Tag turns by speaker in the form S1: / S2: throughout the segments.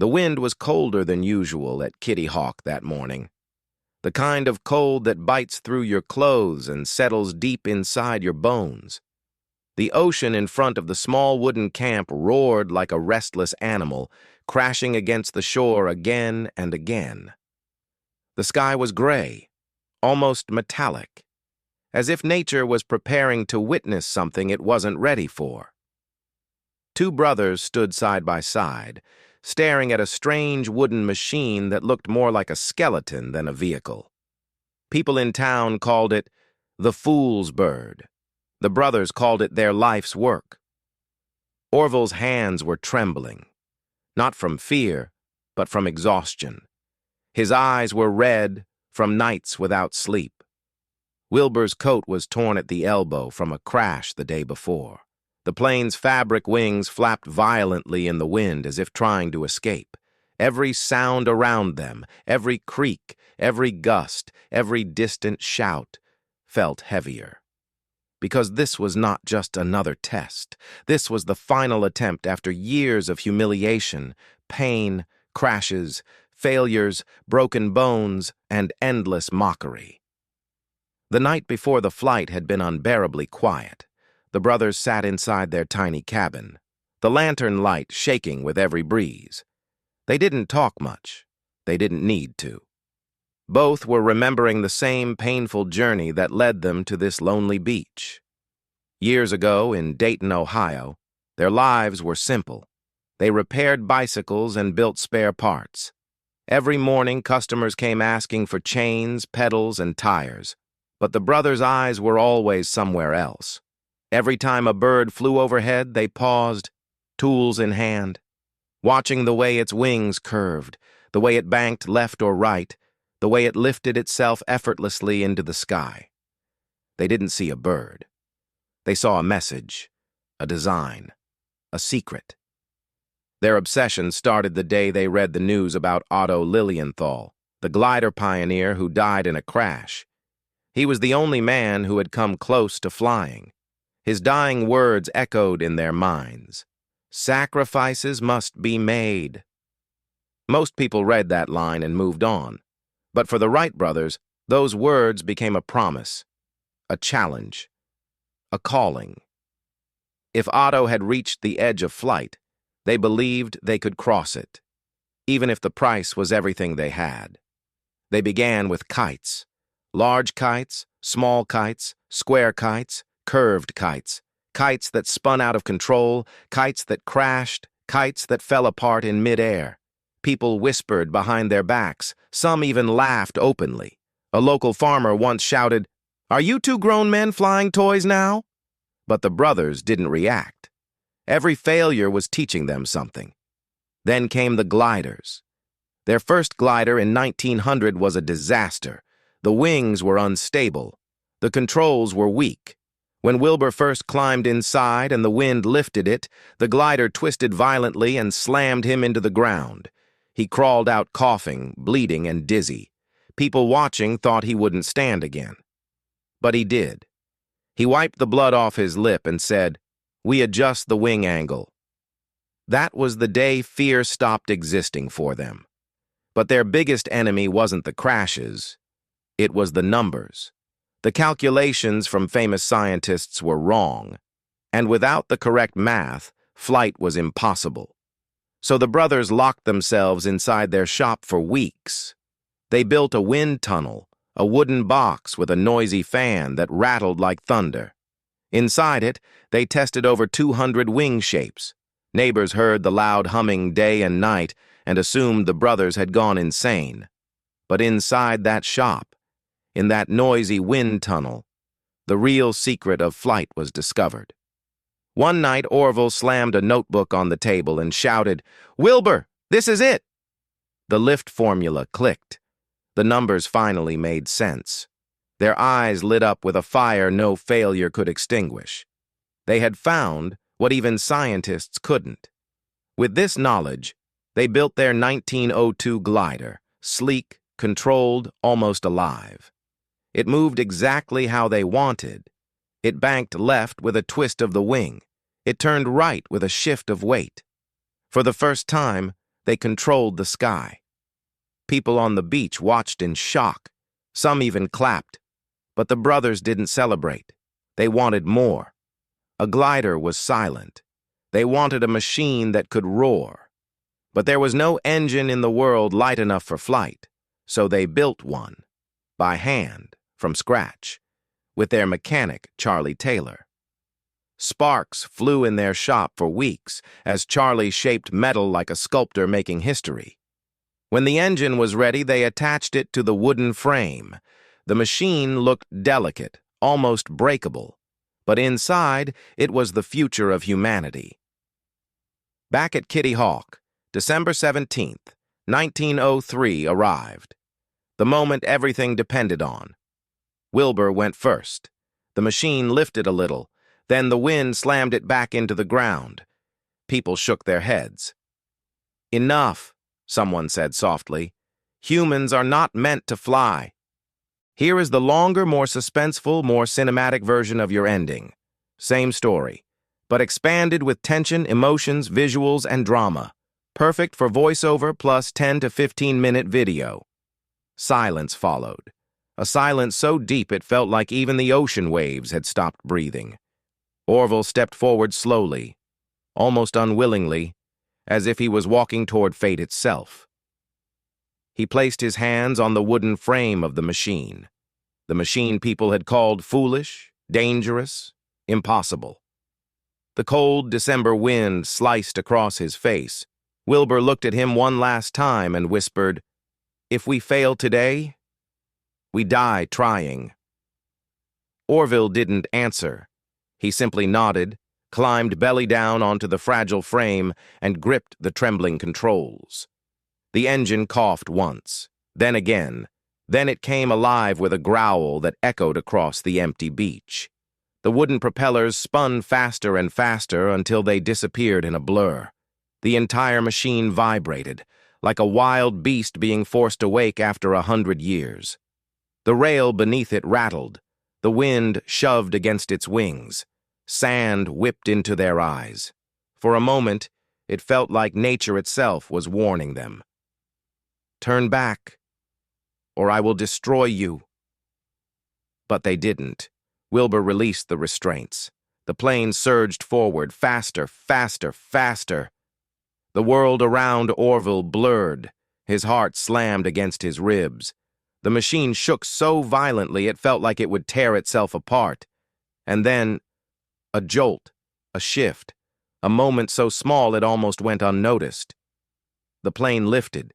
S1: The wind was colder than usual at Kitty Hawk that morning. The kind of cold that bites through your clothes and settles deep inside your bones. The ocean in front of the small wooden camp roared like a restless animal, crashing against the shore again and again. The sky was gray, almost metallic, as if nature was preparing to witness something it wasn't ready for. Two brothers stood side by side, staring at a strange wooden machine that looked more like a skeleton than a vehicle. People in town called it the fool's bird. The brothers called it their life's work. Orville's hands were trembling, not from fear, but from exhaustion. His eyes were red from nights without sleep. Wilbur's coat was torn at the elbow from a crash the day before. The plane's fabric wings flapped violently in the wind as if trying to escape. Every sound around them, every creak, every gust, every distant shout felt heavier. Because this was not just another test. This was the final attempt after years of humiliation, pain, crashes, failures, broken bones, and endless mockery. The night before the flight had been unbearably quiet. The brothers sat inside their tiny cabin, the lantern light shaking with every breeze. They didn't talk much. They didn't need to. Both were remembering the same painful journey that led them to this lonely beach. Years ago in Dayton, Ohio, their lives were simple. They repaired bicycles and built spare parts. Every morning, customers came asking for chains, pedals, and tires. But the brothers' eyes were always somewhere else. Every time a bird flew overhead, they paused, tools in hand, watching the way its wings curved, the way it banked left or right, the way it lifted itself effortlessly into the sky. They didn't see a bird. They saw a message, a design, a secret. Their obsession started the day they read the news about Otto Lilienthal, the glider pioneer who died in a crash. He was the only man who had come close to flying. His dying words echoed in their minds. Sacrifices must be made. Most people read that line and moved on. But for the Wright brothers, those words became a promise, a challenge, a calling. If Otto had reached the edge of flight, they believed they could cross it, even if the price was everything they had. They began with kites. Large kites, small kites, square kites, curved kites, kites that spun out of control, kites that crashed, kites that fell apart in midair. People whispered behind their backs, some even laughed openly. A local farmer once shouted, "Are you two grown men flying toys now?" But the brothers didn't react. Every failure was teaching them something. Then came the gliders. Their first glider in 1900 was a disaster. The wings were unstable. The controls were weak. When Wilbur first climbed inside and the wind lifted it, the glider twisted violently and slammed him into the ground. He crawled out coughing, bleeding, and dizzy. People watching thought he wouldn't stand again. But he did. He wiped the blood off his lip and said, "We adjust the wing angle." That was the day fear stopped existing for them. But their biggest enemy wasn't the crashes. It was the numbers. The calculations from famous scientists were wrong, and without the correct math, flight was impossible. So the brothers locked themselves inside their shop for weeks. They built a wind tunnel, a wooden box with a noisy fan that rattled like thunder. Inside it, they tested over 200 wing shapes. Neighbors heard the loud humming day and night and assumed the brothers had gone insane. But inside that shop, in that noisy wind tunnel, the real secret of flight was discovered. One night, Orville slammed a notebook on the table and shouted, "Wilbur, this is it!" The lift formula clicked. The numbers finally made sense. Their eyes lit up with a fire no failure could extinguish. They had found what even scientists couldn't. With this knowledge, they built their 1902 glider, sleek, controlled, almost alive. It moved exactly how they wanted. It banked left with a twist of the wing. It turned right with a shift of weight. For the first time, They controlled the sky. People on the beach watched in shock. Some even clapped. But the brothers didn't celebrate. They wanted more. A glider was silent. They wanted a machine that could roar. But there was no engine in the world light enough for flight, so they built one, by hand, from scratch, with their mechanic, Charlie Taylor. Sparks flew in their shop for weeks as Charlie shaped metal like a sculptor making history. When the engine was ready, they attached it to the wooden frame. The machine looked delicate, almost breakable, but inside it was the future of humanity. Back at Kitty Hawk, December 17th, 1903 arrived. The moment everything depended on. Wilbur went first. The machine lifted a little, then the wind slammed it back into the ground. People shook their heads. "Enough," someone said softly. "Humans are not meant to fly." Here is the longer, more suspenseful, more cinematic version of your ending. Same story, but expanded with tension, emotions, visuals, and drama. Perfect for voiceover plus 10 to 15-minute video. Silence followed. A silence so deep it felt like even the ocean waves had stopped breathing. Orville stepped forward slowly, almost unwillingly, as if he was walking toward fate itself. He placed his hands on the wooden frame of the machine people had called foolish, dangerous, impossible. The cold December wind sliced across his face. Wilbur looked at him one last time and whispered, "If we fail today, we die trying." Orville didn't answer. He simply nodded, climbed belly down onto the fragile frame, and gripped the trembling controls. The engine coughed once, then again. Then it came alive with a growl that echoed across the empty beach. The wooden propellers spun faster and faster until they disappeared in a blur. The entire machine vibrated, like a wild beast being forced awake after 100 years. The rail beneath it rattled. The wind shoved against its wings. Sand whipped into their eyes. For a moment, it felt like nature itself was warning them. "Turn back, or I will destroy you." But they didn't. Wilbur released the restraints. The plane surged forward, faster, faster, faster. The world around Orville blurred. His heart slammed against his ribs. The machine shook so violently it felt like it would tear itself apart. And then, a jolt, a shift, a moment so small it almost went unnoticed. The plane lifted,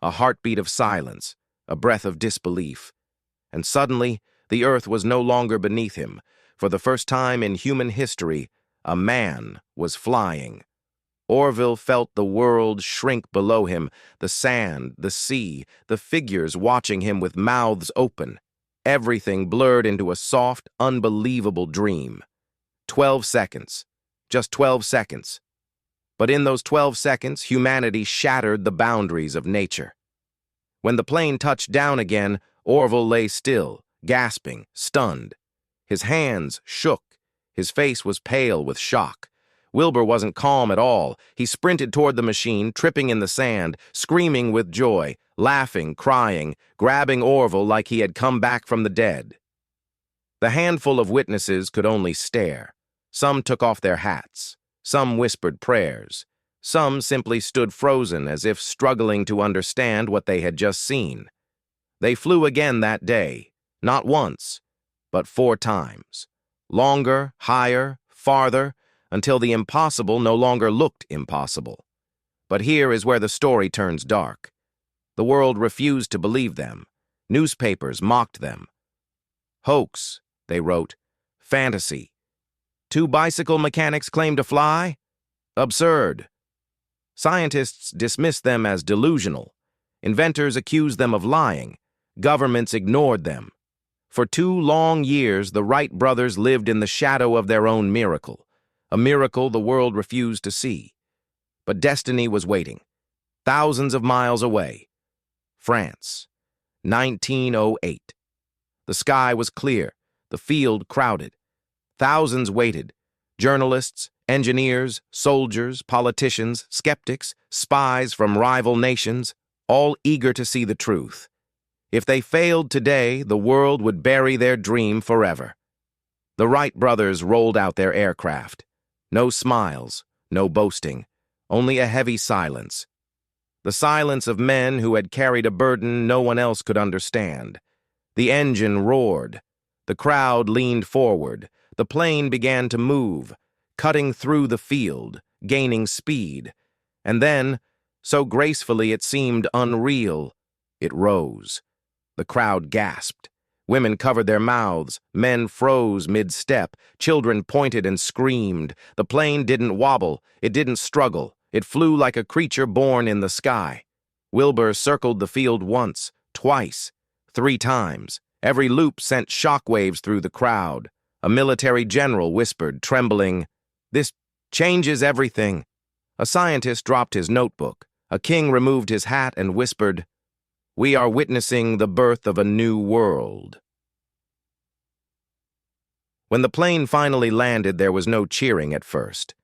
S1: a heartbeat of silence, a breath of disbelief. And suddenly, the earth was no longer beneath him. For the first time in human history, a man was flying. Orville felt the world shrink below him, the sand, the sea, the figures watching him with mouths open. Everything blurred into a soft, unbelievable dream. 12 seconds. Just 12 seconds. But in those 12 seconds, humanity shattered the boundaries of nature. When the plane touched down again, Orville lay still, gasping, stunned. His hands shook. His face was pale with shock. Wilbur wasn't calm at all. He sprinted toward the machine, tripping in the sand, screaming with joy, laughing, crying, grabbing Orville like he had come back from the dead. The handful of witnesses could only stare. Some took off their hats. Some whispered prayers. Some simply stood frozen as if struggling to understand what they had just seen. They flew again that day, not once, but 4 times. Longer, higher, farther, until the impossible no longer looked impossible. But here is where the story turns dark. The world refused to believe them. Newspapers mocked them. "Hoax," they wrote. "Fantasy. 2 bicycle mechanics claim to fly? Absurd." Scientists dismissed them as delusional. Inventors accused them of lying. Governments ignored them. For 2 long years, the Wright brothers lived in the shadow of their own miracle. A miracle the world refused to see. But destiny was waiting. Thousands of miles away. France. 1908. The sky was clear. The field crowded. Thousands waited. Journalists, Engineers, soldiers, politicians, skeptics, spies from rival nations, all eager to see the truth. If they failed today, the world would bury their dream forever. The Wright brothers rolled out their aircraft. No smiles, no boasting, only a heavy silence. The silence of men who had carried a burden no one else could understand. The engine roared. The crowd leaned forward. The plane began to move, cutting through the field, gaining speed. And then, so gracefully it seemed unreal, it rose. The crowd gasped. Women covered their mouths, men froze mid-step, children pointed and screamed. The plane didn't wobble, it didn't struggle. It flew like a creature born in the sky. Wilbur circled the field once, twice, 3 times. Every loop sent shockwaves through the crowd. A military general whispered, trembling, "This changes everything." A scientist dropped his notebook. A king removed his hat and whispered, "We are witnessing the birth of a new world." When the plane finally landed, there was no cheering at first,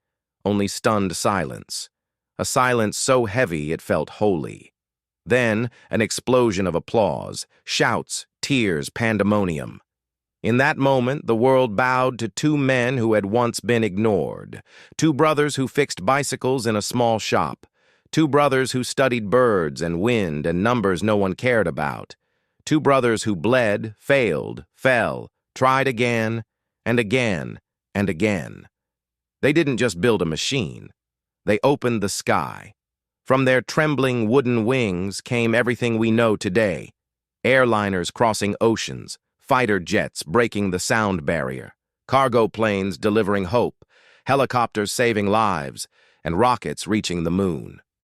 S1: only stunned silence. A silence so heavy it felt holy. Then, an explosion of applause, shouts, tears, pandemonium. In that moment, the world bowed to 2 men who had once been ignored. 2 brothers who fixed bicycles in a small shop. 2 brothers who studied birds and wind and numbers no one cared about. 2 brothers who bled, failed, fell, tried again, and again, and again. They didn't just build a machine. They opened the sky. From their trembling wooden wings came everything we know today. Airliners crossing oceans, fighter jets breaking the sound barrier, cargo planes delivering hope, helicopters saving lives, and rockets reaching the moon.